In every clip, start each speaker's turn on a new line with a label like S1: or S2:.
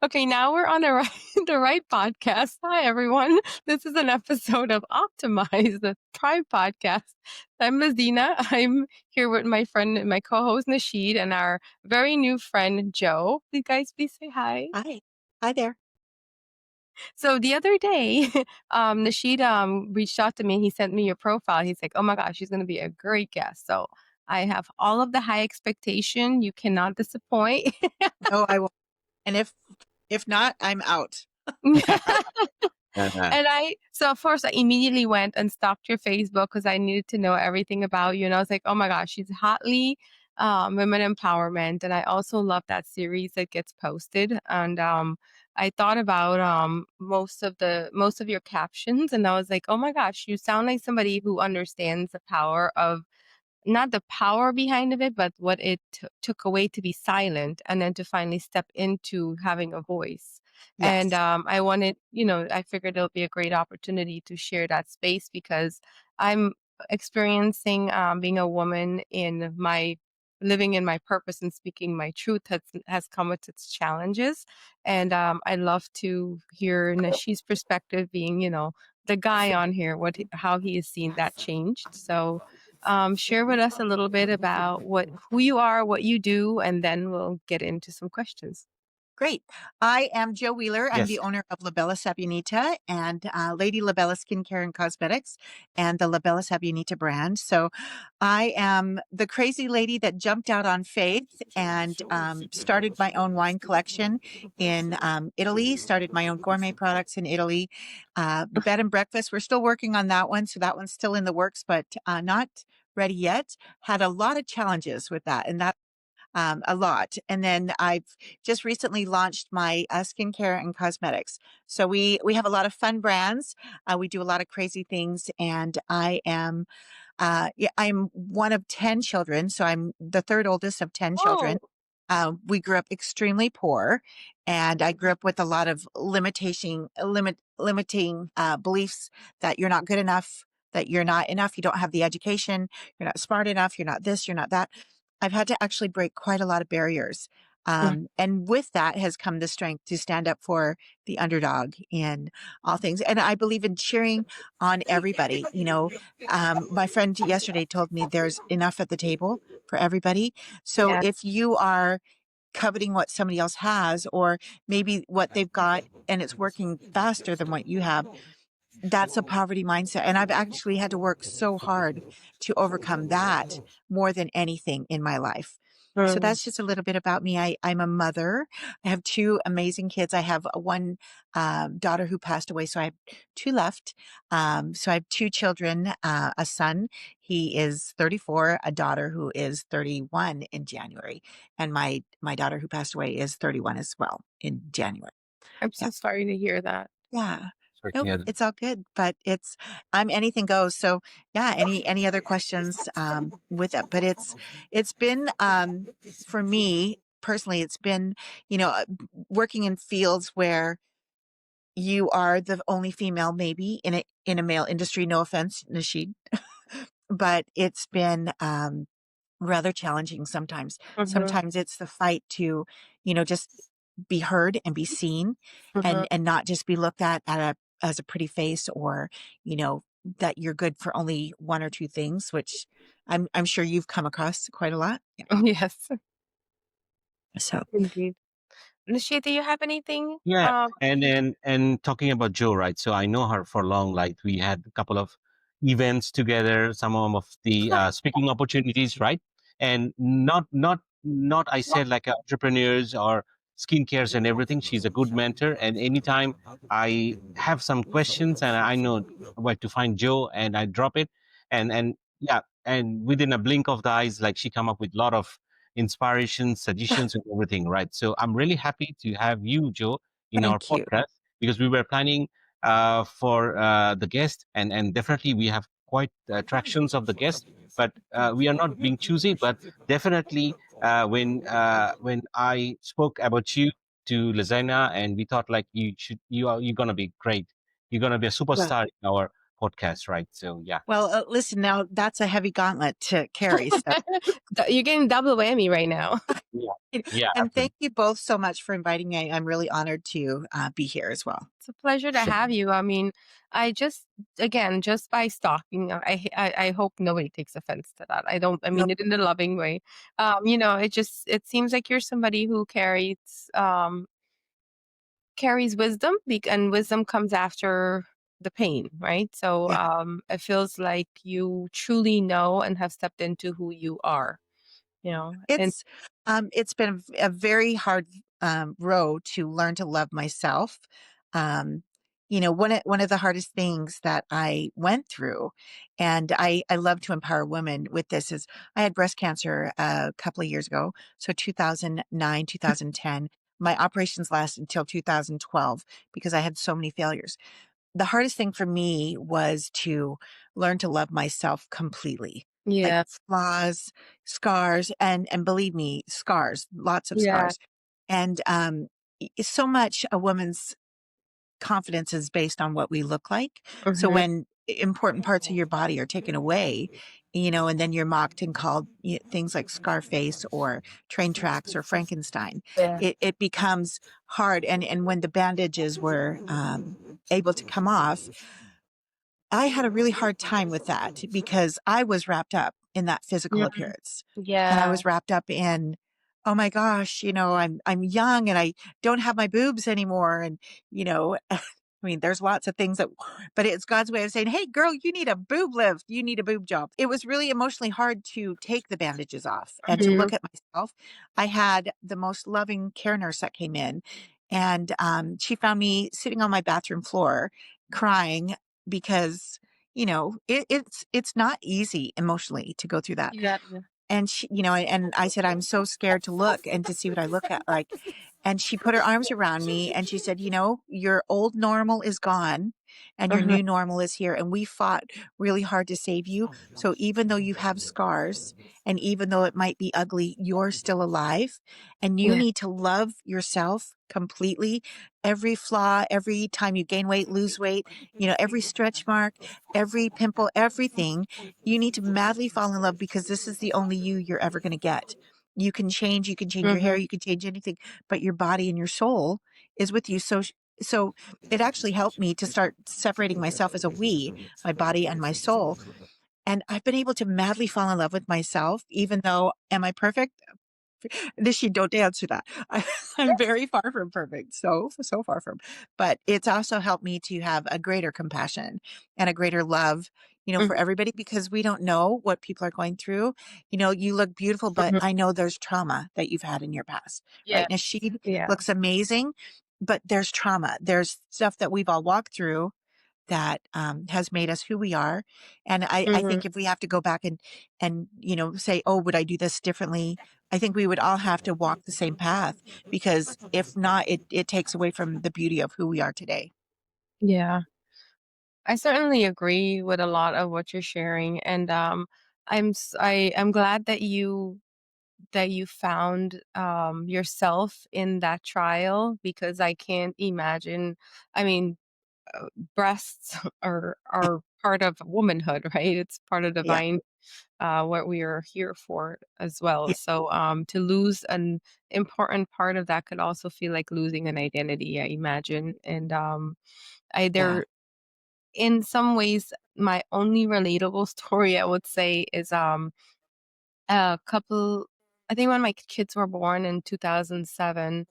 S1: Okay, now we're on the right, the right podcast. Hi, everyone. This is an episode of Optimize, the Tribe podcast. I'm Laziena. I'm here with my friend, my co-host Nashid, and our very new friend Jo. You guys, please say hi.
S2: Hi. Hi there.
S1: So the other day, Nashid reached out to me. He sent me your profile. He's like, "Oh my gosh, she's going to be a great guest." So I have all of the high expectation. You cannot disappoint.
S2: Oh, I will. And if not, I'm out.
S1: And so of course I immediately went and stalked your Facebook because I needed to know everything about you. And I was like, oh my gosh, she's hotly women empowerment. And I also love that series that gets posted. And I thought about most of your captions, and I was like, oh my gosh, you sound like somebody who understands the power of not the power behind of it, but what it took away to be silent and then to finally step into having a voice. And
S2: Yes.
S1: I wanted, I figured it'll be a great opportunity to share that space because I'm experiencing being a woman in my living in my purpose and speaking my truth has come with its challenges. And I love to hear Nashi's perspective being, the guy on here, how he has seen that changed. So share with us a little bit about who you are, what you do, and then we'll get into some questions.
S2: Great. I am Jo Wiehler. I'm the
S3: Yes.
S2: owner of Labella Sabunita and Lady Labella Skincare and Cosmetics and the Labella Sabunita brand. So I am the crazy lady that jumped out on faith and started my own wine collection in Italy, started my own gourmet products in Italy. Bed and breakfast, we're still working on that one. So that one's still in the works, but not ready yet. Had a lot of challenges with that. And that a lot. And then I've just recently launched my skincare and cosmetics. So we have a lot of fun brands. We do a lot of crazy things, and I'm one of 10 children. So I'm the third oldest of 10 children.
S1: Oh,
S2: We grew up extremely poor, and I grew up with a lot of limiting beliefs that you're not good enough, that you're not enough, you don't have the education, you're not smart enough, you're not this, you're not that. I've had to actually break quite a lot of barriers. And with that has come the strength to stand up for the underdog in all things. And I believe in cheering on everybody. My friend yesterday told me there's enough at the table for everybody. So
S1: yeah.
S2: if you are coveting what somebody else has, or maybe what they've got and it's working faster than what you have, that's a poverty mindset. And I've actually had to work so hard to overcome that more than anything in my life. So
S1: Mm.
S2: that's just a little bit about me. I'm a mother. I have two amazing kids. I have one daughter who passed away, so I have two left. So I have two children, a son. He is 34, a daughter who is 31 in January. And my daughter who passed away is 31 as well in January.
S1: I'm
S2: Yeah.
S1: so sorry to hear that.
S2: Yeah.
S3: Sorry,
S2: Nope,
S3: yeah.
S2: it's all good, but I'm anything goes. So yeah, any other questions with it? But it's been for me personally, it's been, working in fields where you are the only female maybe in a male industry, no offense, Nashid, but it's been rather challenging sometimes.
S1: Mhm,
S2: Sometimes it's the fight to, just be heard and be seen,
S1: mhm.
S2: and not just be looked at as a pretty face, or, that you're good for only one or two things, which I'm sure you've come across quite a lot. Yeah.
S1: Yes,
S2: So
S1: indeed. Nishi, do you have anything?
S3: Yeah, and talking about Jo, right? So I know her for long. Like we had a couple of events together, some of the speaking opportunities, right? And not I said like entrepreneurs or skincares and everything. She's a good mentor, and anytime I have some questions and I know where to find Jo, and I drop it, and yeah, and within a blink of the eyes, like she come up with a lot of inspiration, suggestions, and everything, right? So I'm really happy to have you, Jo, in our
S2: thank you.
S3: podcast because we were planning for the guest, and definitely we have quite attractions of the guest, but we are not being choosy. But definitely, when I spoke about you to Laziena, and we thought like you're gonna be great, you're gonna be a
S2: Well,
S3: superstar in our podcast, right? So yeah.
S2: Well, listen, now that's a heavy gauntlet to carry. So,
S1: You're getting double whammy right now.
S3: Yeah. Yeah,
S2: and thank
S3: absolutely.
S2: you both so much for inviting me. I'm really honored to be here as well.
S1: It's a pleasure to
S3: Sure.
S1: have you. I mean, I just again, just by stalking, I hope nobody takes offense to that. I
S2: No,
S1: mean it in a loving way. It seems like you're somebody who carries wisdom, and wisdom comes after the pain, right? So
S2: yeah.
S1: it feels like you truly know and have stepped into who you are, you know, and
S2: It's been a very hard road to learn to love myself. Um, one of the hardest things that I went through, and I love to empower women with this, is I had breast cancer a couple of years ago, so 2009, 2010. My operations lasted until 2012 because I had so many failures. The hardest thing for me was to learn to love myself completely. Like
S1: yeah,
S2: flaws, scars, and believe me, scars, lots of
S1: yeah,
S2: scars. And so much a woman's confidence is based on what we look like. So
S1: hmm,
S2: when important parts of your body are taken away, and then you're mocked and called things like Scarface or train tracks or Frankenstein,
S1: yeah,
S2: it becomes hard. And when the bandages were able to come off, I had a really hard time with that because I was wrapped up in that physical
S1: mhm,
S2: appearance. And I
S1: yeah,
S2: was wrapped up in, oh my gosh, I'm young and I don't have my boobs anymore. And, I mean, there's lots of things but it's God's way of saying, hey, girl, you need a boob lift. You need a boob job. It was really emotionally hard to take the bandages off and to
S1: mhm,
S2: look at myself. I had the most loving care nurse that came in, and she found me sitting on my bathroom floor crying because, it's not easy emotionally to go through that.
S1: yeah,
S2: And and I said, I'm so scared to look and to see what I look at like. And she put her arms around me and she said, your old normal is gone and your
S1: mhm,
S2: new normal is here. And we fought really hard to save you. So even though you have scars and even though it might be ugly, you're still alive and you
S1: yeah,
S2: need to love yourself completely. Every flaw, every time you gain weight, lose weight, every stretch mark, every pimple, everything, you need to madly fall in love because this is the only you're ever going to get. You can change your hair,
S1: mhm,
S2: you can change anything, but your body and your soul is with you. So it actually helped me to start separating myself as a we, my body and my soul. And I've been able to madly fall in love with myself, even though, am I perfect? Nishi, don't answer that. I'm very far from perfect. So far from. But it's also helped me to have a greater compassion and a greater love,
S1: mhm,
S2: for everybody because we don't know what people are going through. You look beautiful, but
S1: mhm,
S2: I know there's trauma that you've had in your past, right?
S1: yes,
S2: Nashid
S1: yeah,
S2: looks amazing, but there's trauma. There's stuff that we've all walked through that has made us who we are. And I
S1: mhm,
S2: think if we have to go back and say, oh, would I do this differently? I think we would all have to walk the same path because if not, it takes away from the beauty of who we are today.
S1: yeah. I certainly agree with a lot of what you're sharing, and I'm glad that you found yourself in that trial because I can't imagine. I mean, breasts are part of womanhood, right? It's part of
S2: Yeah.
S1: divine what we are here for as well.
S2: Yeah.
S1: So to lose an important part of that could also feel like losing an identity, I imagine. And I
S2: Yeah.
S1: there in some ways my only relatable story I would say is a couple I think when my kids were born in 2007,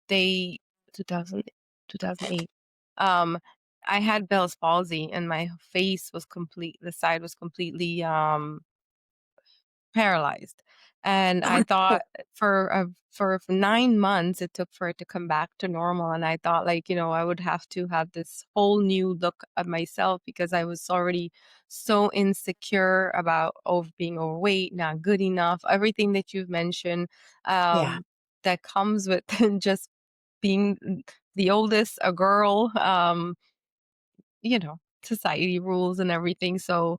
S1: they 2000 2008, um, I had Bell's palsy and my face was the side was completely, paralyzed. And I thought for 9 months it took for it to come back to normal, and I thought, like, I would have to have this whole new look at myself because I was already so insecure about being overweight, not good enough, everything that you've mentioned,
S2: Yeah.
S1: that comes with just being the oldest, a girl, society rules and everything. So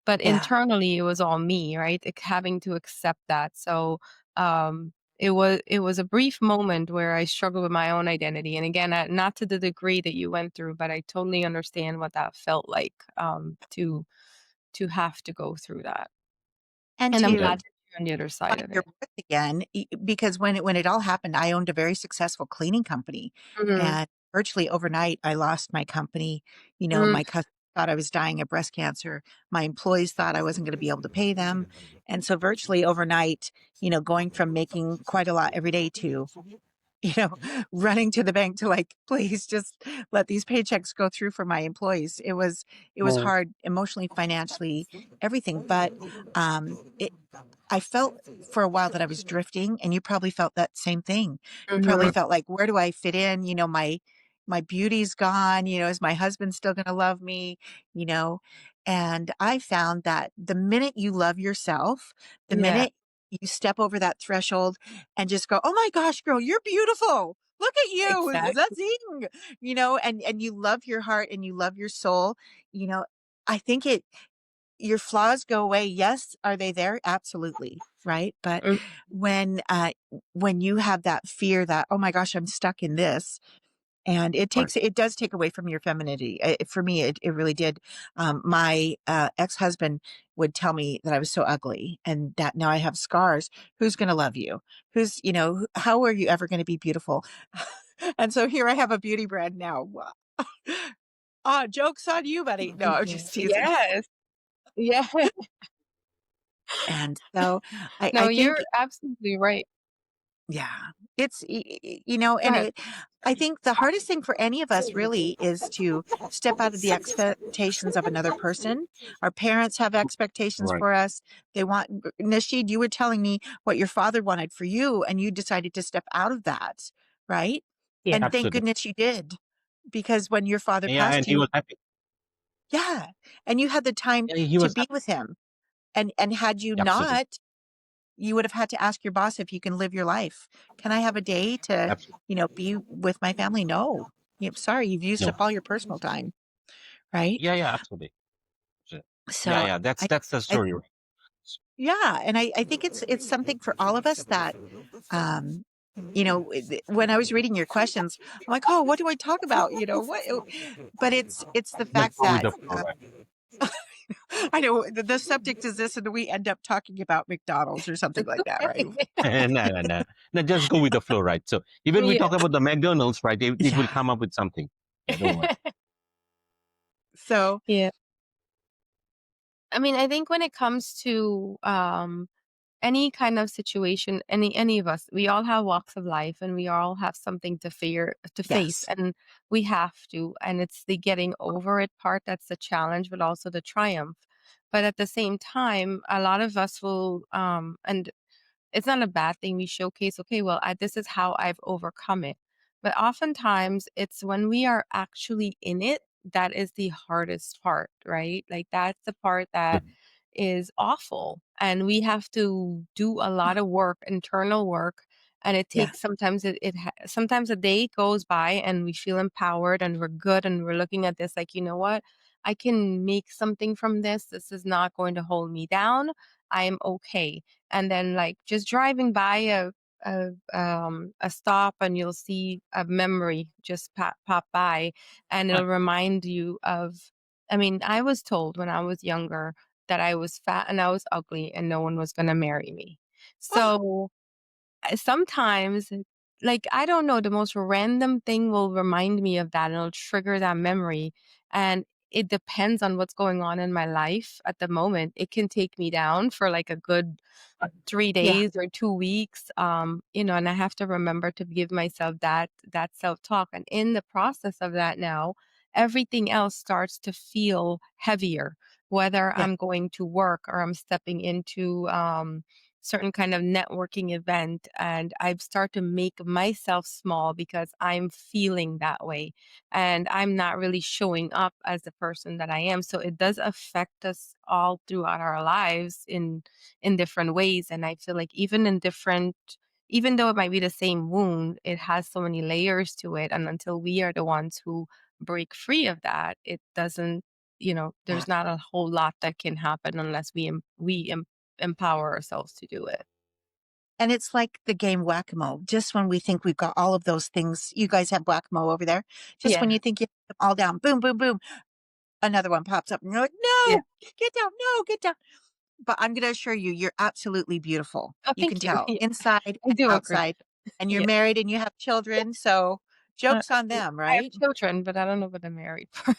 S1: but
S2: Yeah.
S1: internally, it was all me, right? Having to accept that. So, um, it was a brief moment where I struggled with my own identity. And again, not to the degree that you went through, but I totally understand what that felt like, to have to go through that.
S2: And
S1: And I'm
S3: Yeah.
S1: glad that you're on the other side
S2: find
S1: of
S2: your
S1: it.
S2: worth again, because when it all happened, I owned a very successful cleaning company,
S1: Mhm.
S2: and virtually overnight, I lost my company. You know,
S1: Mm,
S2: my cousin thought I was dying of breast cancer. My employees thought I wasn't going to be able to pay them, and so virtually overnight, going from making quite a lot every day to running to the bank to like, please just let these paychecks go through for my employees. It was
S3: Mm.
S2: hard emotionally, financially, everything, but I felt for a while that I was drifting, and you probably felt that same thing. You probably
S1: mhm.
S2: felt like, where do I fit in? My beauty's gone. Is my husband still going to love me? You know, and I found that the minute you love yourself, the
S1: Yeah,
S2: minute you step over that threshold and just go, oh my gosh, girl, you're beautiful. Look at you,
S1: exactly.
S2: Zazing, and you love your heart and you love your soul. You know, I think your flaws go away. Yes, are they there? Absolutely. Right. But
S1: Mm, of
S2: when you have that fear that, oh my gosh, I'm stuck in this, and
S3: Right.
S2: it does take away from your femininity. For me, it really did. My ex-husband would tell me that I was so ugly and that now I have scars. Who's going to love you? How are you ever going to be beautiful? And so here I have a beauty brand now. Joke's on you, buddy. No, I'm
S1: Yeah.
S2: just teasing.
S1: Yes. Yeah.
S2: And so
S1: No,
S2: I
S1: you're
S2: think,
S1: absolutely right.
S2: yeah, it's,
S1: Go
S2: and
S1: ahead.
S2: I think the hardest thing for any of us really is to step out of the expectations of another person. Our parents have expectations
S3: Right.
S2: for us. Nasheed, you were telling me what your father wanted for you, and you decided to step out of that, right?
S1: Yeah.
S2: And thank
S3: Absolutely.
S2: goodness you did, because when your father
S3: Yeah, and
S2: passed,
S3: he was happy.
S2: yeah, and you had the time
S3: Yeah, he
S2: to
S3: was
S2: be
S3: happy.
S2: with him. And had you
S3: Absolutely.
S2: not, you would have had to ask your boss if you can live your life. Can I have a day to,
S3: Absolutely.
S2: be with my family? No. Sorry, you've used
S3: No.
S2: up all your personal time, right?
S3: Yeah, yeah, absolutely. So, yeah,
S2: So
S3: yeah. That's
S2: I,
S3: that's the
S2: I
S3: story, right?
S2: yeah, and I think it's something for all of us that, um, when I was reading your questions, I'm like, oh, what do I talk about? What? But it's the
S3: Let's
S2: fact
S3: go with
S2: that
S3: the flow, right?
S2: I know the subject is this, and we end up talking about McDonald's or something
S1: It's
S2: like that, right?
S1: okay.
S3: No, no, no. No, just go with the flow, right? So even we
S1: Yeah.
S3: talk about the McDonald's, right? It will
S2: Yeah.
S3: come up with something. Yeah, don't worry.
S2: So
S1: Yeah. I mean, I think when it comes to, any kind of situation, any of us, we all have walks of life and we all have something to face,
S2: yes,
S1: and we have to, and it's the getting over it part that's the challenge, but also the triumph. But at the same time, a lot of us will, and it's not a bad thing. We showcase, okay, well, this is how I've overcome it. But oftentimes it's when we are actually in it that is the hardest part, right? Like that's the part that
S3: Mhm.
S1: is awful. And we have to do a lot of work, internal work. And it
S2: yeah,
S1: takes sometimes sometimes a day goes by and we feel empowered and we're good and we're looking at this like, you know what? I can make something from this. This is not going to hold me down. I am okay. And then like just driving by a stop and you'll see a memory just pop by and
S3: Right.
S1: it'll remind you of, I mean, I was told when I was younger that I was fat and I was ugly and no one was going to marry me. So sometimes, like, I don't know, the most random thing will remind me of that and it'll trigger that memory. And it depends on what's going on in my life at the moment. It can take me down for like a good
S3: Right.
S1: 3
S2: yeah,
S1: days or 2 weeks, and I have to remember to give myself that self-talk, and in the process of that now, everything else starts to feel heavier, whether
S2: yeah,
S1: I'm going to work or I'm stepping into, certain kind of networking event, and I start to make myself small because I'm feeling that way, and I'm not really showing up as the person that I am, so it does affect us all throughout our lives in different ways. And I feel like even though it might be the same wound, it has so many layers to it. And until we are the ones who break free of that, it doesn't,
S2: yeah.
S1: there's not a whole lot that can happen unless we empower ourselves to do it.
S2: And it's like the game whack-a-mole. Just when we think we've got all of those things, you guys have whack-a-mole over there. Just when
S1: Yeah.
S2: you think you have them all down, boom, boom, boom, another one pops up and you're like,
S1: Yeah.
S2: no, get down, no, get down. But I'm going to assure you, you're absolutely beautiful.
S1: Oh,
S2: You can
S1: thank you.
S2: tell
S1: Yeah,
S2: inside
S1: I
S2: and
S1: do agree.
S2: outside. And you're
S1: Yeah.
S2: married and you have children. So
S1: Uh,
S2: joke's on them,
S1: I have
S2: right?
S1: children, but I don't know what I'm married for.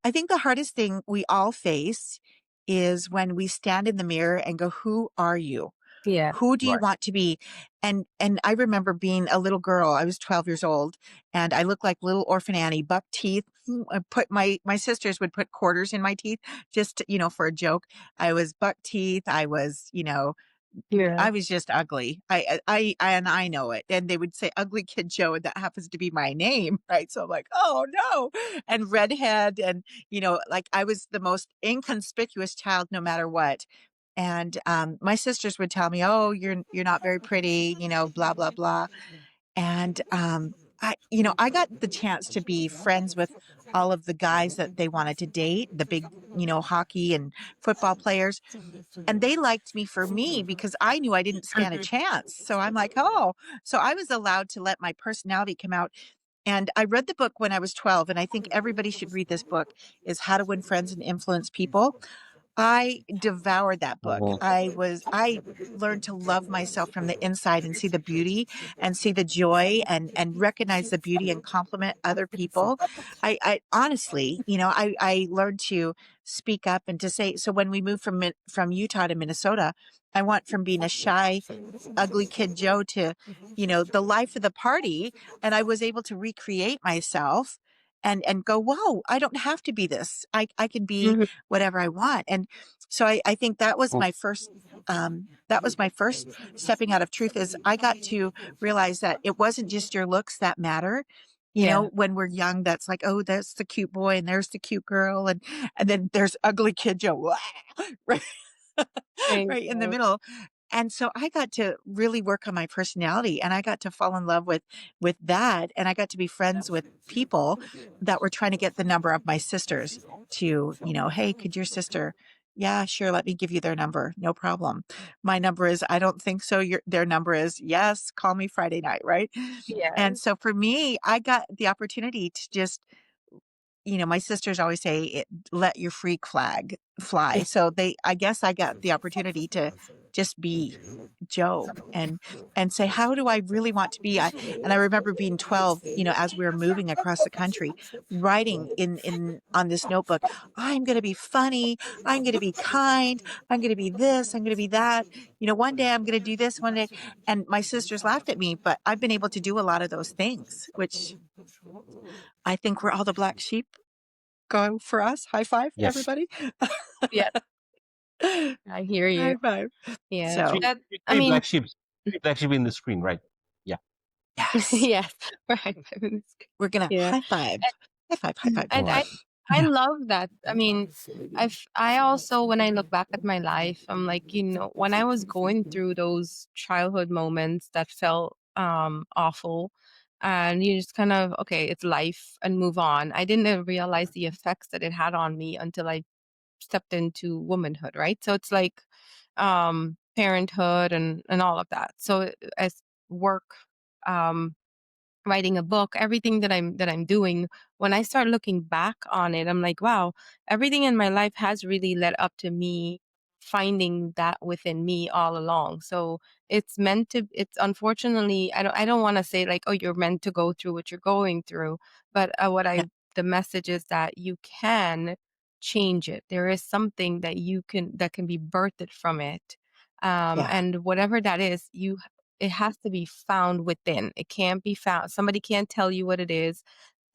S2: I think the hardest thing we all face is when we stand in the mirror and go, who are you?
S1: Yeah.
S2: Who do you
S1: Right.
S2: want to be? And I remember being a little girl. I was 12 years old and I looked like little orphan Annie, buck teeth. I put my sisters would put quarters in my teeth just, for a joke. I was buck teeth.
S1: Yeah.
S2: I was just ugly. And I know it. And they would say ugly kid Joe, and that happens to be my name, right? So I'm like, oh no. And redhead, and like I was the most inconspicuous child, no matter what. And my sisters would tell me, "Oh, you're not very pretty," blah blah blah. And I got the chance to be friends with all of the guys that they wanted to date, the big, hockey and football players, and they liked me for me because I knew I didn't stand a
S1: Mhm.
S2: chance. So I'm like, oh, so I was allowed to let my personality come out. And I read the book when I was 12, and I think everybody should read this book, is How to Win Friends and Influence People. I devoured that book.
S3: Mhm.
S2: I learned to love myself from the inside and see the beauty and see the joy and recognize the beauty and compliment other people. I honestly, I learned to speak up and to say, so when we moved from Utah to Minnesota, I went from being a shy ugly kid Joe to, the life of the party. And I was able to recreate myself and go, whoa, I don't have to be this. I can be
S1: Mhm.
S2: whatever I want. And so I think that was my first stepping out of truth, is I got to realize that it wasn't just your looks that matter.
S1: Yeah.
S2: When we're young, that's like, oh, that's the cute boy and there's the cute girl. And then there's ugly kid Joe, right?
S1: Thank
S2: right in the
S1: you.
S2: middle. And so I got to really work on my personality, and I got to fall in love with that, and I got to be friends with people that were trying to get the number of my sisters to, hey, could your sister, yeah, sure, let me give you their number, no problem. My number is, I don't think so. Their number is, yes, call me Friday night, right? And
S1: Yes.
S2: so for me, I got the opportunity to just, my sisters always say, let your freak flag fly. So I guess I got the opportunity to just be Joe and say, how do I really want to be? And I remember being 12, as we were moving across the country, writing on this notebook, I'm going to be funny. I'm going to be kind. I'm going to be this. I'm going to be that. One day I'm going to do this one day. And my sisters laughed at me, but I've been able to do a lot of those things, which I think we're all the black sheep. Go for us. High five,
S3: Yes.
S2: everybody.
S1: Yeah. I hear
S2: High
S1: you.
S2: five.
S1: Yeah.
S2: So,
S3: Three,
S1: That I
S3: three
S1: mean,
S3: black sheep. Three black sheep in the screen, right? Yeah.
S2: yes,
S1: yes. Right.
S2: we're gonna
S1: Yeah.
S2: high five. High five, high five.
S1: And I
S2: Yeah,
S1: love that. I mean, I also, when I look back at my life, I'm like, when I was going through those childhood moments that felt awful, and you just kind of, okay, it's life and move on. I didn't realize the effects that it had on me until I stepped into womanhood, right? So it's like parenthood and all of that. So as work, um writing a book, everything that I'm doing, when I start looking back on it, I'm like, wow, everything in my life has really led up to me finding that within me all along. So it's unfortunately, I don't want to say like, oh, you're meant to go through what you're going through, but
S2: yeah,
S1: the message is that you can change it. There is something that can be birthed from it.
S2: yeah,
S1: And whatever that is, it has to be found within. It can't be found. Somebody can't tell you what it is.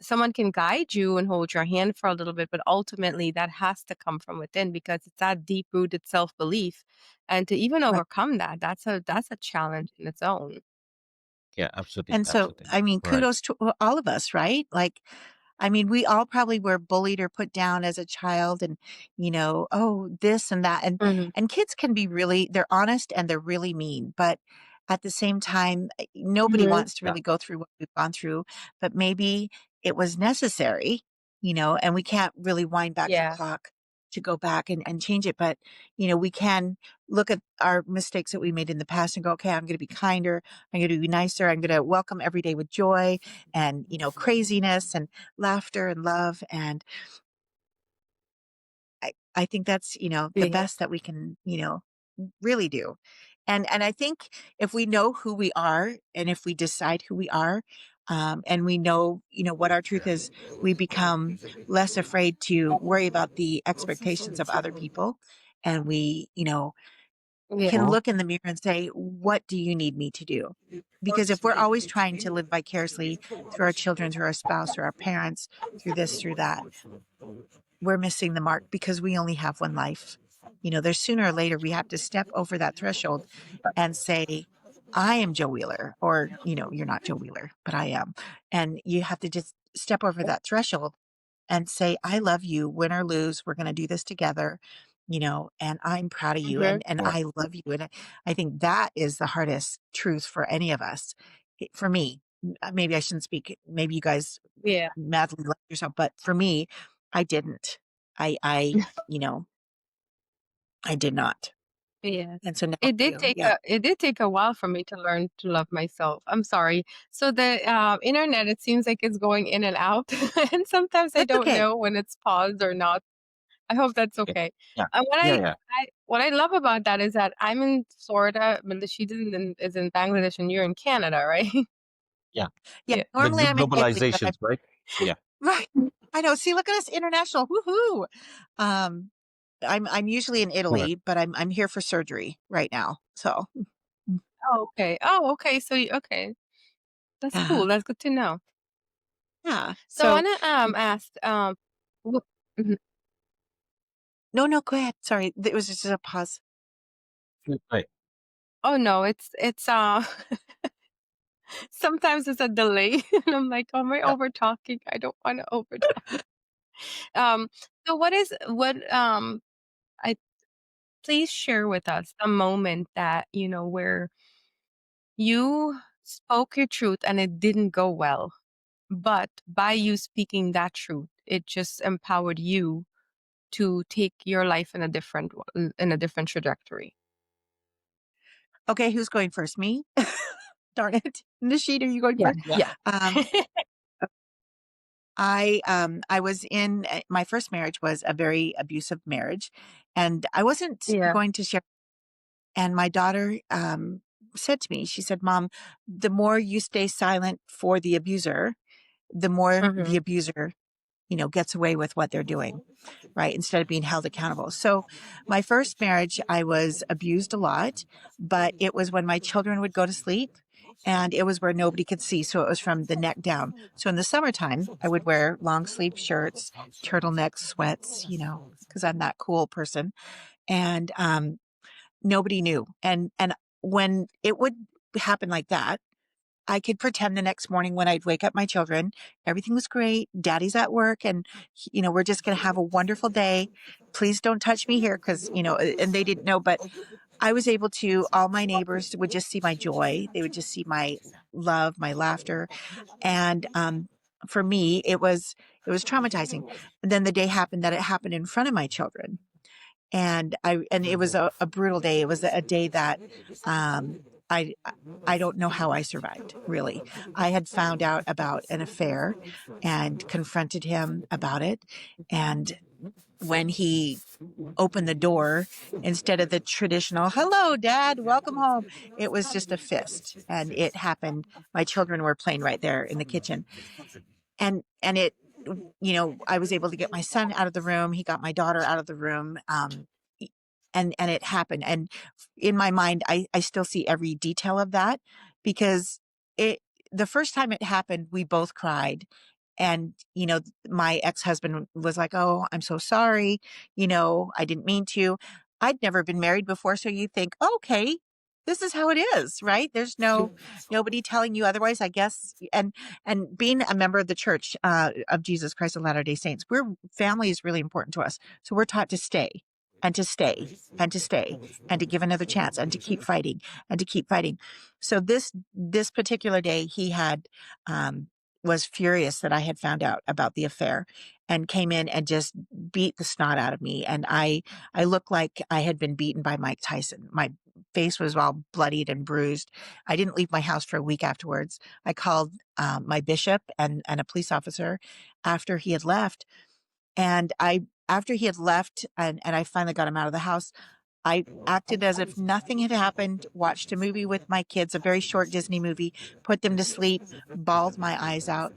S1: Someone can guide you and hold your hand for a little bit, but ultimately that has to come from within because it's that deep rooted self belief. And to even
S2: right.
S1: overcome that, that's a challenge in its own.
S3: Yeah. Absolutely.
S2: And so,
S3: Absolutely.
S2: I mean,
S3: Right.
S2: kudos to all of us, right? Like, I mean, we all probably were bullied or put down as a child, and oh, this and that,
S1: Mhm.
S2: and kids can be they're honest and they're really mean, but at the same time, nobody
S1: Mhm.
S2: wants to
S3: Yeah.
S2: really go through what we've gone through, but maybe it was necessary, and we can't really wind back the
S1: Yeah.
S2: clock. go back and change it. But, we can look at our mistakes that we made in the past and go, okay, I'm going to be kinder. I'm going to be nicer. I'm going to welcome every day with joy and, craziness and laughter and love. And I think that's, the
S1: Yeah.
S2: best that we can, really do. And I think if we know who we are and if we decide who we are, and we know, what our truth is, we become less afraid to worry about the expectations of other people. And we, can
S1: Yeah.
S3: Mhm.
S2: look in the mirror and say, what do you need me to do? Because if we're always trying to live vicariously through our children, through our spouse, through our parents, through this, through that, we're missing the mark because we only have one life. There's sooner or later we have to step over that threshold and say, I am Jo Wiehler, or, you're not Jo Wiehler, but I am. And you have to just step over that threshold and say, I love you, win or lose. We're going to do this together, and I'm proud of you
S1: Mhm.
S2: and
S3: Yeah.
S2: I love you. And I think that is the hardest truth for any of us. For me, maybe I shouldn't speak. Maybe you guys
S1: Yeah.
S2: madly love yourself, but for me, I didn't. You know, I did not.
S1: Yeah.
S2: And so now I do. Yeah.
S1: It did take a while for me to learn to love myself. I'm sorry. So the internet, it seems like it's going in and out, and sometimes I
S2: That's
S1: don't
S2: okay.
S1: know when it's paused or not. I hope that's
S3: Yeah.
S1: okay.
S3: Yeah.
S1: And
S3: Yeah. Yeah.
S1: what I love about that is that I'm in Florida, but she is in Bangladesh, and you're in Canada, right?
S3: Yeah.
S2: Yeah.
S1: Yeah.
S3: The
S2: Normally I'm in Italy, but
S3: globalizations, right? Yeah.
S2: right. I know. See, look at us international. Woohoo. Um, I'm usually in
S3: Correct.
S2: Italy, but I'm here for surgery right now. So
S1: Oh, okay. Oh, okay. So okay, that's
S2: uh,
S1: cool. That's good to know.
S2: yeah.
S1: So I
S2: So
S1: wanna ask wh- mhm.
S2: no, no, go ahead. Sorry. It was just a pause.
S3: Right.
S1: Oh no, it's sometimes it's a delay, and I'm like, am I
S2: Yeah.
S1: over talking? I don't want to over talk. Um, so I please share with us a moment that where you spoke your truth and it didn't go well, but by you speaking that truth, it just empowered you to take your life in a in a different trajectory.
S2: Okay. Who's going first? Me? Darn it. Nashid, are you going
S1: Yeah,
S2: first?
S1: yeah.
S2: Um, I was in my first marriage was a very abusive marriage, and I wasn't
S1: Yeah.
S2: going to share. And my daughter said to me, she said, "Mom, the more you stay silent for the abuser, the more the
S1: Mhm.
S2: abuser, gets away with what they're doing, right? Instead of being held accountable." So, my first marriage, I was abused a lot, but it was when my children would go to sleep. And it was where nobody could see. So it was from the neck down. So in the summertime, I would wear long sleeve shirts, turtlenecks, sweats, because I'm that cool person. And nobody knew. And when it would happen like that, I could pretend the next morning when I'd wake up my children, everything was great. Daddy's at work and, we're just going to have a wonderful day. Please don't touch me here because, and they didn't know, but I was able to, all my neighbors would just see my joy. They would just see my love, my laughter. And, for me, it was traumatizing. And then the day happened that it happened in front of my children. And it was a brutal day. It was a day that, um, I, I don't know how I survived, really. I had found out about an affair and confronted him about it. And when he opened the door, instead of the traditional, hello, dad, welcome home, it was just a fist. And it happened. My children were playing right there in the kitchen. And it, I was able to get my son out of the room. He got my daughter out of the room. And it happened. And in my mind, I still see every detail of that because it, the first time it happened, we both cried. And, my ex-husband was like, "Oh, I'm so sorry. I didn't mean to." I'd never been married before. So you think, okay, this is how it is, right? There's nobody telling you otherwise, I guess. And being a member of the Church of Jesus Christ of Latter-day Saints, family is really important to us. So we're taught to stay and to stay and to stay and to give another chance and to keep fighting and to keep fighting. So this particular day, he had was furious that I had found out about the affair. and came in and just beat the snot out of me. And I looked like I had been beaten by Mike Tyson. My face was all bloodied and bruised. I didn't leave my house for a week afterwards. I called my bishop and a police officer after he had left. And after he had left and I finally got him out of the house, I acted as if nothing had happened, watched a movie with my kids, a very short Disney movie, put them to sleep, bawled my eyes out.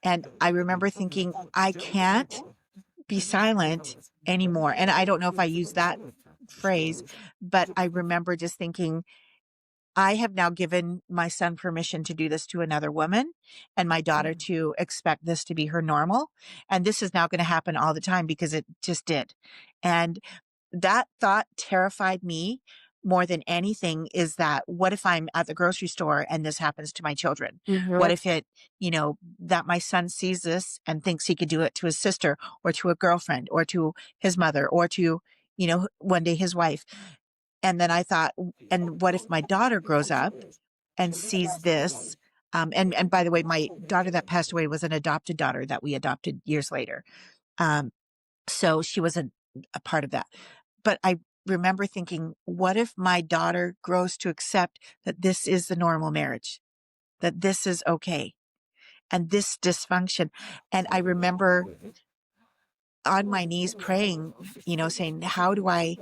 S2: And I remember thinking, I can't be silent anymore. And I don't know if I use that phrase, but I remember just thinking, I have now given my son permission to do this to another woman and my daughter to expect this to be her normal. And this is now going to happen all the time because it just did. And that thought terrified me more than anything. Is that what if I'm at the grocery store and this happens to my children? What if it, that my son sees this and thinks he could do it to his sister or to a girlfriend or to his mother or to, one day his wife. And then I thought, and what if my daughter grows up and sees this? And by the way, my daughter that passed away was an adopted daughter that we adopted years later. So she was a part of that. But I remember thinking, what if my daughter grows to accept that this is the normal marriage, that this is okay, and this dysfunction? And I remember on my knees praying, saying, how do I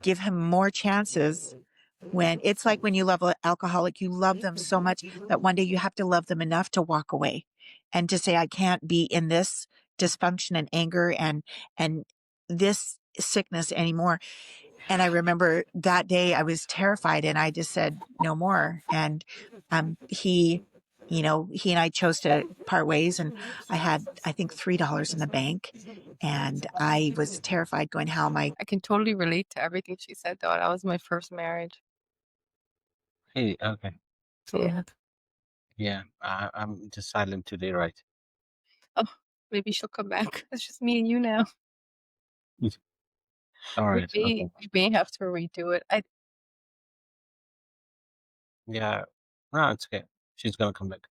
S2: give him more chances? When it's like when you love an alcoholic, you love them so much that one day you have to love them enough to walk away and to say, I can't be in this dysfunction and anger and this sickness anymore. And I remember that day I was terrified and I just said, no more. And he and I chose to part ways, and I had, I think, $3 in the bank. And I was terrified going, how am I?
S1: I can totally relate to everything she said, though. That was my first marriage.
S3: Hey, okay.
S1: Yeah.
S3: Yeah, I'm just silent today, right?
S1: Oh, maybe she'll come back. It's just me and you now.
S3: All
S1: We
S3: right.
S1: may
S3: Okay.
S1: we may have to redo it.
S3: Yeah. No, it's okay. She's gonna come back.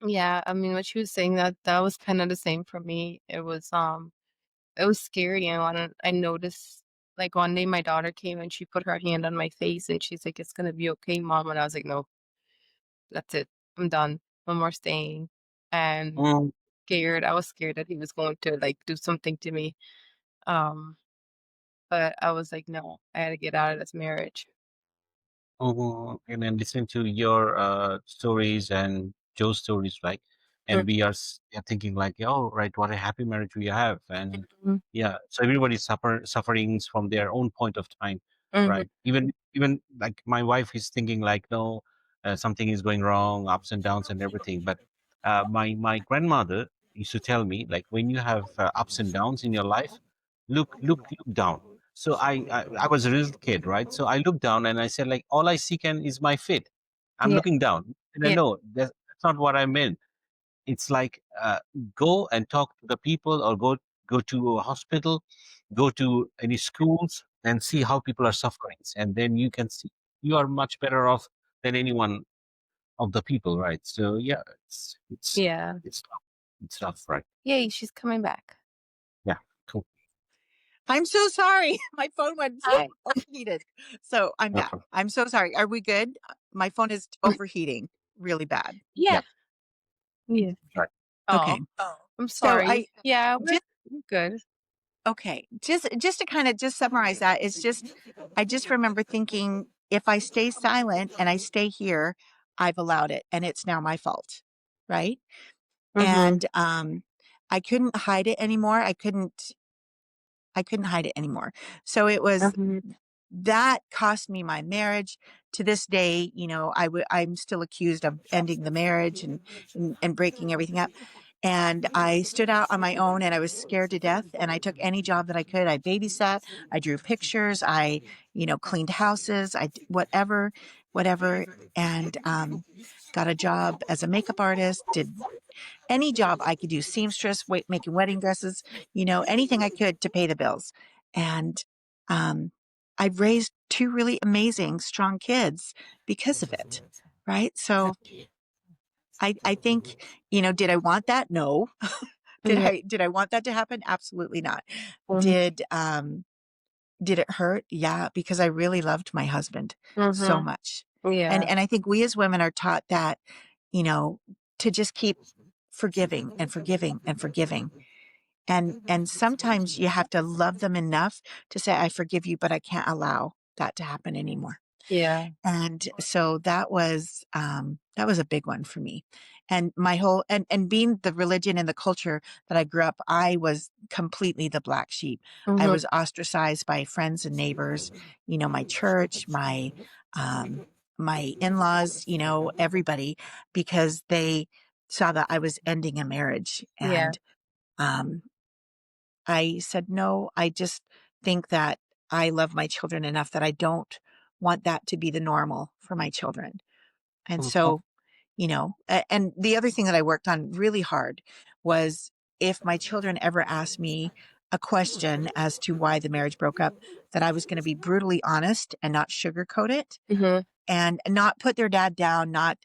S1: Yeah, I mean, what she was saying, that was kinda the same for me. It was scary. I noticed, like, one day my daughter came and she put her hand on my face and she's like, "It's gonna be okay, mom." And I was like, "No, that's it. I'm done. No more staying." And
S3: Mm,
S1: scared. I was scared that he was going to, like, do something to me. Um, but I was like, "No, I had to get out of this marriage."
S3: and then listen to your stories and Joe's stories, right? And we are thinking like, oh, right, what a happy marriage we have, and
S1: Mhm,
S3: yeah. So everybody sufferings from their own point of time,
S1: mhm,
S3: right? Even like my wife is thinking like, no, something is going wrong, ups and downs and everything. But my grandmother used to tell me like, when you have ups and downs in your life, look down. So I was a little kid, right? So I looked down and I said, like, all I see can is my feet. I'm
S1: yeah,
S3: looking down. And I
S1: yeah,
S3: know that's not what I meant. It's like go and talk to the people, or go to a hospital, go to any schools and see how people are suffering. And then you can see you are much better off than anyone of the people, right? So yeah,
S1: yeah.
S3: it's tough. It's tough, right?
S1: Yay, she's coming back.
S3: Yeah, cool.
S2: I'm so sorry. My phone went
S1: Hi.
S2: overheated. So I'm
S3: No
S2: back.
S3: problem.
S2: I'm so sorry. Are we good? My phone is overheating really bad.
S1: Yeah,
S3: Yeah,
S1: yeah.
S3: right.
S1: Oh,
S2: Okay.
S1: I'm
S2: So
S1: sorry. Yeah,
S2: just
S1: we're good.
S2: okay. Just to kind of just summarize that, it's just I just remember thinking, if I stay silent and I stay here, I've allowed it and it's now my fault. Right?
S1: Mhm,
S2: And I couldn't hide it anymore. I couldn't hide it anymore. So it was
S1: mhm,
S2: that cost me my marriage. To this day, I'm still accused of ending the marriage and breaking everything up. And I stood out on my own and I was scared to death. And I took any job that I could. I babysat, I drew pictures, I, cleaned houses, whatever. And got a job as a makeup artist, did any job I could do, seamstress, making wedding dresses, anything I could to pay the bills. And I've raised two really amazing, strong kids because of it. Right. So I think, did I want that? No.
S1: Yeah.
S2: Did I want that to happen? Absolutely not.
S1: Mhm.
S2: Did did it hurt? Yeah, because I really loved my husband so
S1: Mhm.
S2: much.
S1: Yeah.
S2: And I think we as women are taught that, you know, to just keep forgiving and forgiving and forgiving. And sometimes you have to love them enough to say, I forgive you, but I can't allow that to happen anymore.
S1: Yeah.
S2: And so that was a big one for me. And my whole and being the religion and the culture that I grew up, I was completely the black sheep. I
S1: Mhm.
S2: was ostracized by friends and neighbors, my church, um my in-laws, everybody, because they saw that I was ending a marriage.
S1: Yeah.
S2: And um I said, no, I just think that I love my children enough that I don't want that to be the normal for my children. And
S3: Mhm.
S2: so, and the other thing that I worked on really hard was, if my children ever asked me a question as to why the marriage broke up, that I was going to be brutally honest and not sugarcoat it,
S1: Mhm.
S2: and not put their dad down, not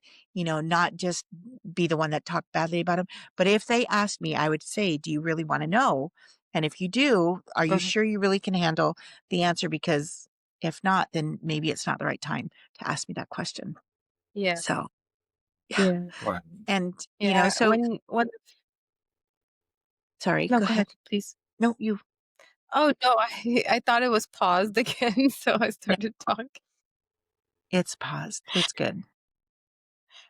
S2: just be the one that talked badly about him. But if they asked me, I would say, do you really want to know? And if you do, are you
S1: Mhm.
S2: sure you really can handle the answer? Because if not, then maybe it's not the right time to ask me that question.
S1: Yeah.
S2: So, yeah.
S1: Yeah.
S3: Right.
S2: And,
S1: Yeah.
S2: so sorry,
S1: No,
S2: go
S1: go
S2: ahead.
S1: ahead, please.
S2: No, you,
S1: Oh, no, I thought it was paused again, so I
S2: no,
S1: started talking.
S2: it's paused. It's good.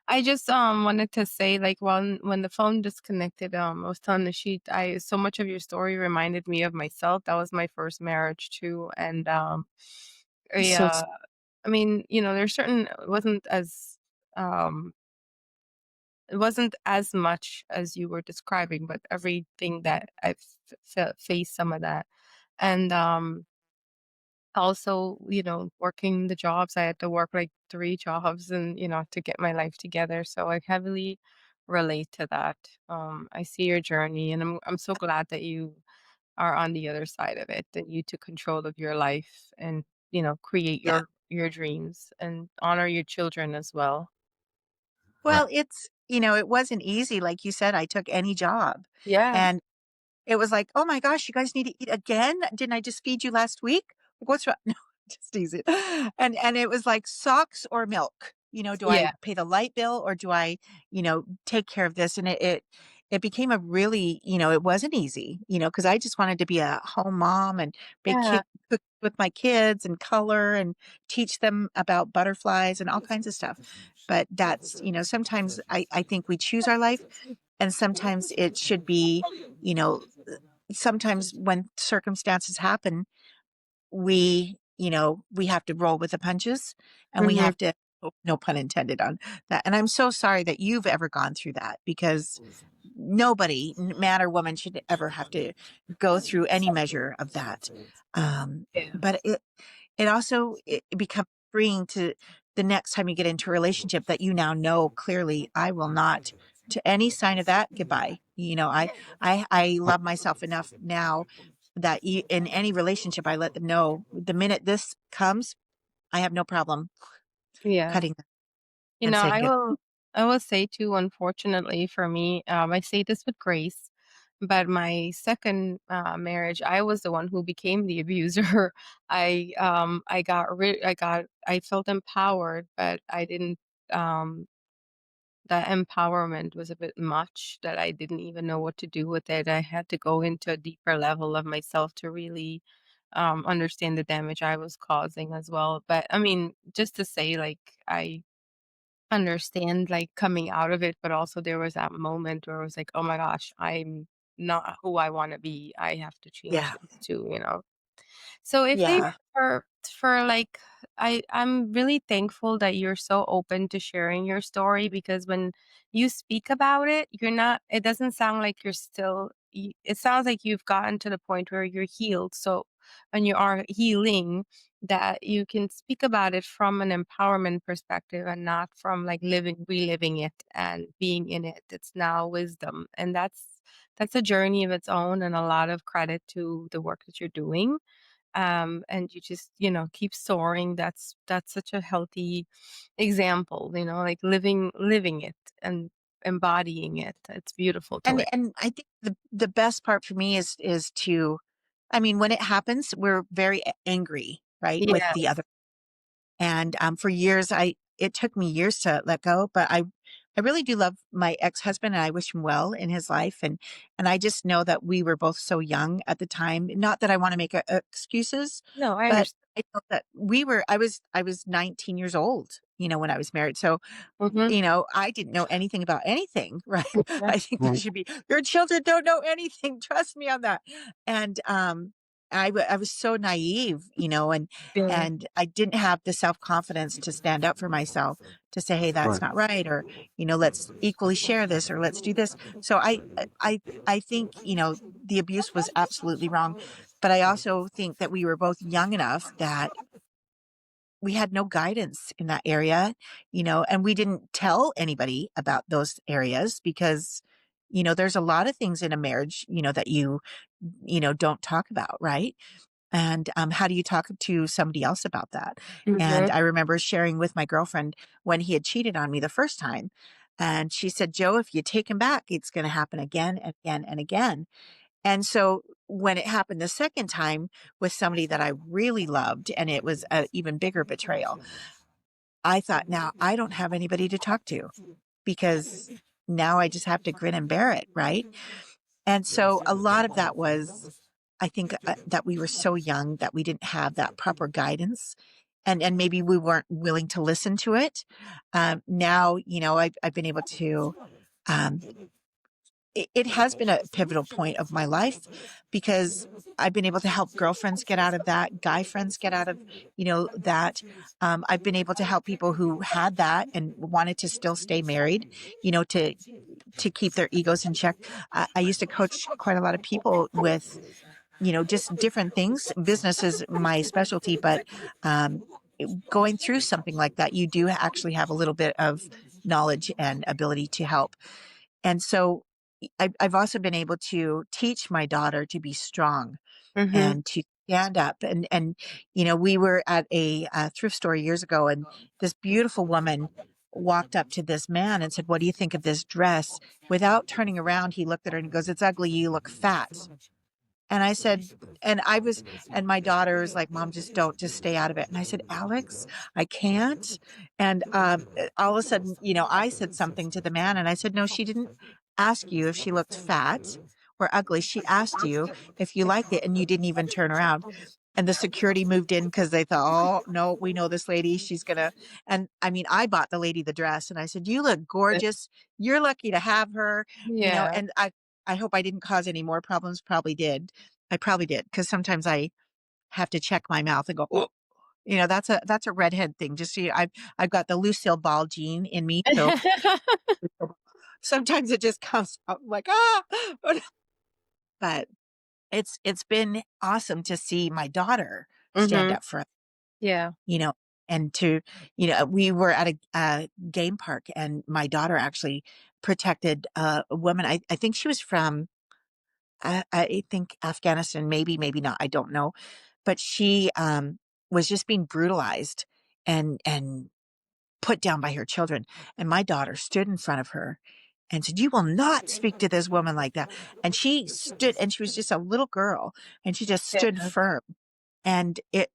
S1: I just wanted to say, like, when the phone disconnected, I was telling the sheet, I so much of your story reminded me of myself. That was my first marriage too, and I,
S2: So,
S1: uh, I mean, there's certain um it wasn't as much as you were describing, but everything that I've faced some of that, and also, working the jobs, I had to work like 3 jobs and, to get my life together, so I heavily relate to that. I see your journey, and I'm so glad that you are on the other side of it, and you took control of your life and, create
S2: yeah.
S1: your dreams and honor your children as well.
S3: Right.
S2: Well, it wasn't easy. Like you said, I took any job.
S1: Yeah.
S2: And it was like, "Oh my gosh, you guys need to eat again? Didn't I just feed you last week? Like, what's wrong?" No, just easy. And it was like, socks or milk? Do I
S1: Yeah.
S2: pay the light bill, or do I, take care of this? And it became a really, it wasn't easy, because I just wanted to be a home mom and
S1: Yeah.
S2: cook with my kids and color and teach them about butterflies and all kinds of stuff. But that's, sometimes I think we choose our life, and sometimes it should be, you know, sometimes when circumstances happen, we have to roll with the punches, and we
S1: Mhm.
S2: have to, oh, no pun intended on that. And I'm so sorry that you've ever gone through that, because nobody, man or woman, should ever have to go through any measure of that.
S1: Yeah.
S2: But it also, it becomes freeing to the next time you get into a relationship, that you now know clearly, I will not, to any sign of that, goodbye. I love myself enough now that, in any relationship, I let them know, the minute this comes, I have no problem
S1: Yeah.
S2: cutting them
S1: You
S2: and
S1: know,
S2: saying
S1: I
S2: good.
S1: will I will say too, unfortunately for me, I say this with grace, but my second marriage, I was the one who became the abuser. I felt empowered, but I didn't. Um, that empowerment was a bit much that I didn't even know what to do with it. I had to go into a deeper level of myself to really understand the damage I was causing as well. But I mean, just to say, like, I understand, like, coming out of it, but also there was that moment where I was like, "Oh my gosh, I'm not who I wanna be. I have to change
S2: Yeah.
S1: this too?" So if they
S2: Yeah.
S1: for like I'm really thankful that you're so open to sharing your story, because when you speak about it, it doesn't sound like you're still it sounds like you've gotten to the point where you're healed. So when you are healing, that you can speak about it from an empowerment perspective and not from like reliving it and being in it. It's now wisdom. And that's a journey of its own, and a lot of credit to the work that you're doing. And you just keep soaring. That's such a healthy example, like living it. And embodying it. It's beautiful to
S2: And
S1: witness.
S2: I think the best part for me is to, I mean, when it happens, we're very angry, right, with
S1: Yeah.
S2: the other. And for years, it took me years to let go, but I really do love my ex-husband and I wish him well in his life. And I just know that we were both so young at the time. Not that I want to make excuses,
S1: No, I
S2: but
S1: understand.
S2: I know that I was 19 years old, when I was married. So
S1: Mhm.
S2: I didn't know anything about anything, right?
S1: Yeah.
S2: I think that
S3: Right.
S2: should be, your children don't know anything. Trust me on that. And I was so naive,
S1: Yeah.
S2: and I didn't have the self-confidence to stand up for myself, to say, hey, that's
S3: Right.
S2: not right, or let's equally share this, or let's do this. So I think the abuse was absolutely wrong, but I also think that we were both young enough that we had no guidance in that area, and we didn't tell anybody about those areas because, there's a lot of things in a marriage, that don't talk about, right? And how do you talk to somebody else about that? And
S1: Mhm.
S2: I remember sharing with my girlfriend when he had cheated on me the first time. And she said, Jo, if you take him back, it's going to happen again and again and again. And so when it happened the second time with somebody that I really loved, and it was an even bigger betrayal, I thought, now I don't have anybody to talk to because now I just have to grin and bear it. Right. And so a lot of that was, I think, that we were so young that we didn't have that proper guidance. And maybe we weren't willing to listen to it. Now, I've been able to, um, it has been a pivotal point of my life because I've been able to help girlfriends get out of that, guy friends get out of, that. I've been able to help people who had that and wanted to still stay married, to keep their egos in check. I used to coach quite a lot of people with, just different things. Business is my specialty, but um, going through something like that, you do actually have a little bit of knowledge and ability to help. And so I've also been able to teach my daughter to be strong
S1: Mhm.
S2: and to stand up. And we were at a thrift store years ago, and this beautiful woman walked up to this man and said, what do you think of this dress? Without turning around, he looked at her and he goes, it's ugly. You look fat. And I said, and I was, and my daughter was like, Mom, just stay out of it. And I said, Alex, I can't. And all of a sudden, I said something to the man and I said, no, she didn't ask you if she looked fat or ugly. She asked you if you liked it and you didn't even turn around. And the security moved in because they thought, oh, no, we know this lady. She's going to. And I mean, I bought the lady the dress and I said, you look gorgeous. You're lucky to have her,
S1: Yeah.
S2: and I hope I didn't cause any more problems. Probably did. I probably did because sometimes I have to check my mouth and go, oh, that's a redhead thing. Just so I've got the Lucille Ball gene in me, so sometimes it just comes out like but it's been awesome to see my daughter stand
S1: Mhm.
S2: up for us,
S1: Yeah.
S2: you know, and to we were at a game park and my daughter actually protected a woman. I think she was from I think Afghanistan, maybe not. I don't know, but she was just being brutalized and put down by her children. And my daughter stood in front of her and said, "You will not speak to this woman like that." And she stood, and she was just a little girl, and she just stood
S1: Yeah.
S2: firm. And it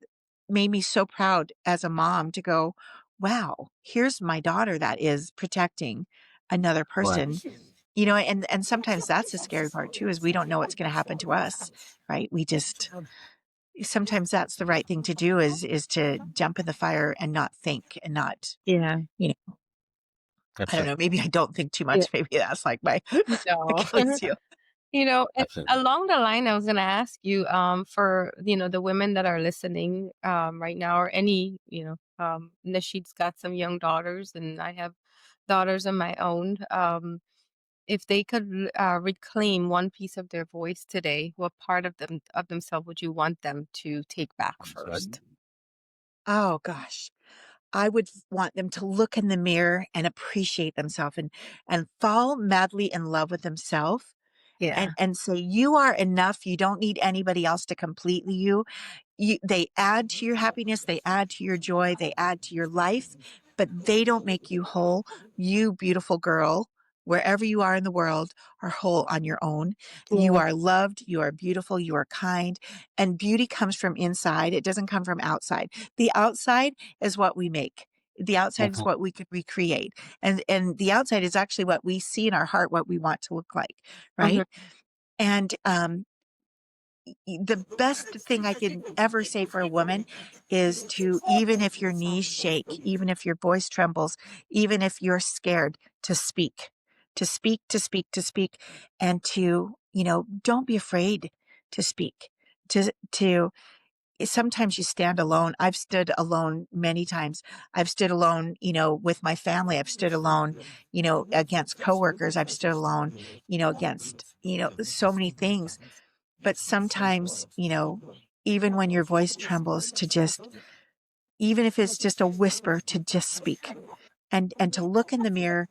S2: made me so proud as a mom to go, "Wow, here's my daughter that is protecting another
S3: Right.
S2: person." And sometimes that's the scary part too, is we don't know what's going to happen to us, right? We just sometimes that's the right thing to do is to jump in the fire and not think and not,
S1: Yeah.
S2: you know, I don't
S3: Absolutely.
S2: know, maybe I don't think too
S1: Yeah.
S2: much. Maybe that's like my
S1: No.
S2: Achilles heel.
S1: And
S3: Absolutely.
S1: along the line, I was gonna ask you, for the women that are listening, right now, or any, Nasheed's got some young daughters, and I have daughters of my own. If they could reclaim one piece of their voice today, what part of themselves would you want them to take back
S3: Right.
S1: first?
S2: Oh gosh. I would want them to look in the mirror and appreciate themselves and fall madly in love with themselves
S1: Yeah.
S2: and say, you are enough. You don't need anybody else to complete they add to your happiness, they add to your joy, they add to your life, but they don't make you whole. You beautiful girl wherever you are in the world, are whole on your own. You
S1: Yeah.
S2: are loved, you are beautiful, you are kind, and beauty comes from inside. It doesn't come from outside. The outside is what we make. The outside is
S3: Mhm.
S2: what we could recreate. And the outside is actually what we see in our heart, what we want to look like,
S1: Mhm.
S2: right? And the best thing I can ever say for a woman is to, even if your knees shake, even if your voice trembles, even if you're scared, to speak, to speak, to speak, to speak, and to, don't be afraid to speak. To sometimes you stand alone. I've stood alone many times. I've stood alone, with my family. I've stood alone, against coworkers. I've stood alone, against, so many things. But sometimes, even when your voice trembles, to just, even if it's just a whisper, to just speak and to look in the mirror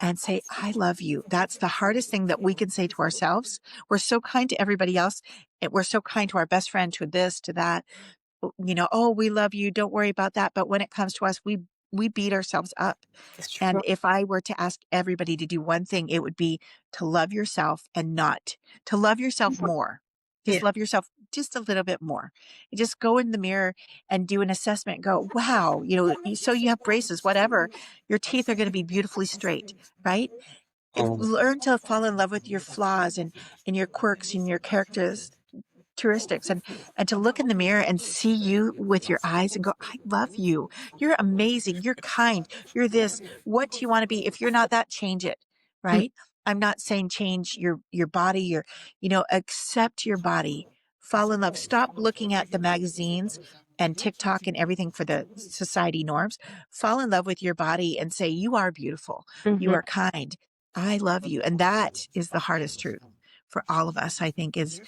S2: and say, I love you. That's the hardest thing that we can say to ourselves. We're so kind to everybody else. And we're so kind to our best friend, to this, to that. Oh, we love you. Don't worry about that. But when it comes to us, we beat ourselves up.
S1: It's
S2: And
S1: true.
S2: if I were to ask everybody to do one thing, it would be to love yourself, and not to love yourself more.
S1: Yeah.
S2: Just love yourself just a little bit more. And just go in the mirror and do an assessment and go, wow, so you have braces, whatever. Your teeth are going to be beautifully straight, right? If
S3: Mm.
S2: learn to fall in love with your flaws and your quirks and your characteristics, and to look in the mirror and see you with your eyes and go, I love you. You're amazing. You're kind. You're this. What do you want to be? If you're not that, change it.
S1: Mm.
S2: Right? I'm not saying change your body, accept your body. Fall in love. Stop looking at the magazines and TikTok and everything for the society norms. Fall in love with your body and say, you are beautiful. You
S1: Mhm.
S2: are kind. I love you. And that is the hardest truth for all of us, I think, is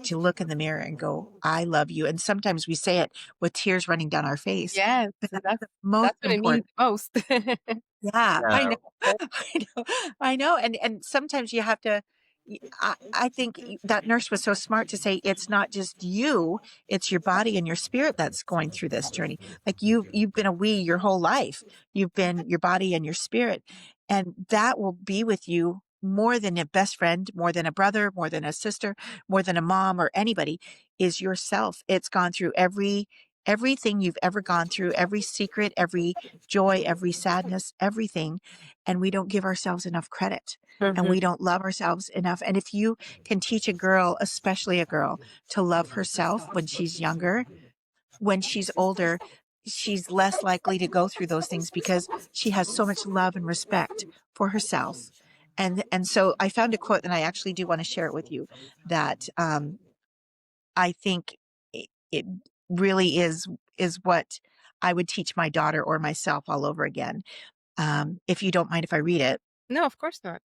S2: to look in the mirror and go, I love you. And sometimes we say it with tears running down our face,
S1: Yes,
S2: but that's
S1: that's
S2: the most
S1: that's what it means
S2: important.
S1: most.
S2: Yeah, I
S3: Yeah.
S2: know. I know. I know. And sometimes you have to, I think that nurse was so smart to say, it's not just you, it's your body and your spirit that's going through this journey. Like you've been a we your whole life. You've been your body and your spirit. And that will be with you more than a best friend, more than a brother, more than a sister, more than a mom or anybody, is yourself. It's gone through everything you've ever gone through, every secret, every joy, every sadness, everything. And we don't give ourselves enough credit, and
S1: Mhm.
S2: we don't love ourselves enough. And if you can teach a girl, especially a girl, to love herself when she's younger, when she's older, she's less likely to go through those things because she has so much love and respect for herself. And so I found a quote, and I actually do want to share it with you, that I think it really is what I would teach my daughter or myself all over again. If you don't mind if I read it.
S1: No, of course not.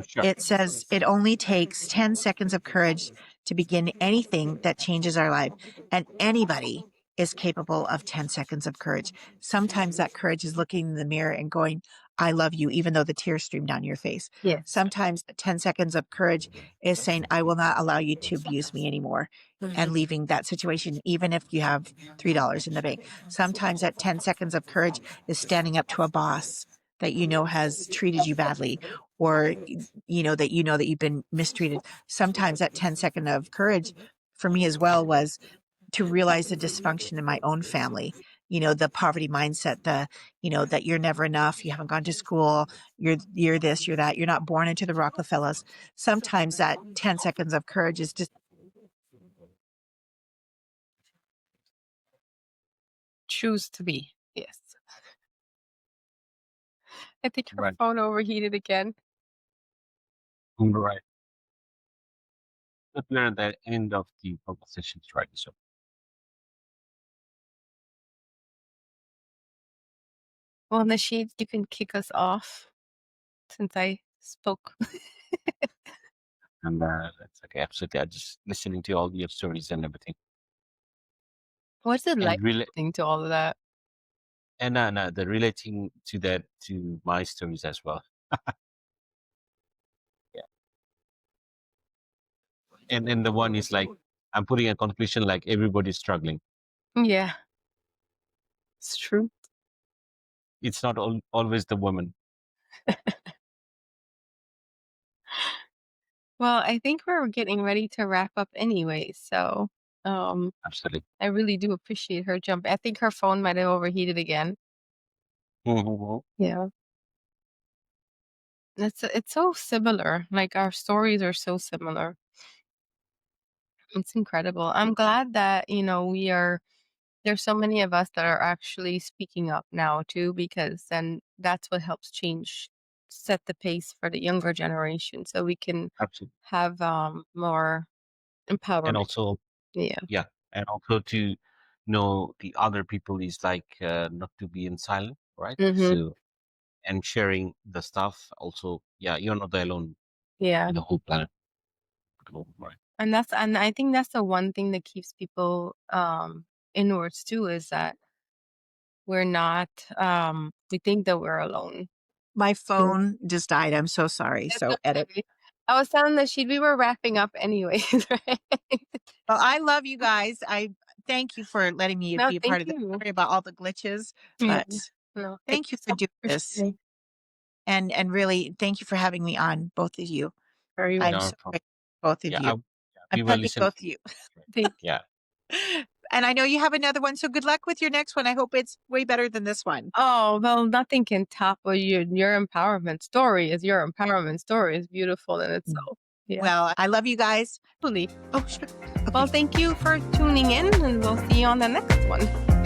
S3: Sure.
S2: It says, it only takes 10 seconds of courage to begin anything that changes our life. And anybody is capable of 10 seconds of courage. Sometimes that courage is looking in the mirror and going, I love you, even though the tears stream down your face.
S1: Yes.
S2: Sometimes 10 seconds of courage is saying, I will not allow you to abuse me anymore, and
S1: Mhm.
S2: leaving that situation, even if you have $3 in the bank. Sometimes that 10 seconds of courage is standing up to a boss that has treated you badly, or that you've been mistreated. Sometimes that 10-second of courage for me as well was to realize the dysfunction in my own family, the poverty mindset, that you're never enough, you haven't gone to school, you're this, you're that, you're not born into the Rockefellers. Sometimes that 10 seconds of courage is just
S1: Choose to be. Yes. I think her
S3: Right.
S1: phone overheated again.
S3: Right. But we're at the end of the conversations, right? So,
S1: Well, Nashid, you can kick us off since I spoke.
S3: and that's okay. Absolutely. I just listening to all your stories and everything,
S1: What's it like
S3: and really,
S1: listening to all of that?
S3: and no, the relating to that to my stories as well. Yeah. And the one is like, I'm putting a conclusion like everybody's struggling.
S1: Yeah, it's true.
S3: It's not always the woman.
S1: Well, I think we're getting ready to wrap up anyway, so um
S3: Absolutely.
S1: I really do appreciate her jump. I think her phone might have overheated again.
S3: Mhm.
S1: Yeah. It's so similar. Like our stories are so similar. It's incredible. I'm glad that, there's so many of us that are actually speaking up now too, because then that's what helps set the pace for the younger generation so we can
S3: Absolutely.
S1: have more
S3: And
S1: empowerment.
S3: also,
S1: Yeah.
S3: yeah, and also to know the other people is like not to be in silent, right?
S1: Mhm.
S3: So and sharing the stuff also, yeah, you're not alone
S1: Yeah.
S3: in the whole planet, right?
S1: And I think that's the one thing that keeps people inwards too, is that we're not we think that we're alone.
S2: My
S1: Yeah.
S2: phone just died. I'm so sorry.
S1: It's
S2: So edit.
S1: okay. I was telling that we were wrapping up anyways, right?
S2: Well, I love you guys. I thank you for letting me
S1: No,
S2: be a
S1: thank
S2: part of this.
S1: you.
S2: Sorry about all the glitches,
S1: Yeah.
S2: but
S1: No, thank
S2: thank
S1: you
S2: you
S1: so
S2: for
S1: much
S2: doing
S1: for
S2: this.
S1: sharing.
S2: And really thank you for having me on, both of you.
S1: Very
S2: I'm
S1: welcome.
S3: No
S2: so
S3: problem.
S2: grateful for both of
S3: Yeah,
S2: you.
S3: yeah,
S2: I'm
S3: we will
S2: hugging
S3: listen.
S2: both of you.
S1: Thank
S3: Yeah,
S2: And I know you have another one, so good luck with your next one. I hope it's way better than this one.
S1: Oh, well, nothing can top what your empowerment story is. Your empowerment story is beautiful in
S2: Mm.
S1: itself. Yeah,
S2: Well, I love you guys.
S1: absolutely.
S2: Oh, sure.
S1: Well,
S2: Okay.
S1: thank you for tuning in, and we'll see you on the next one.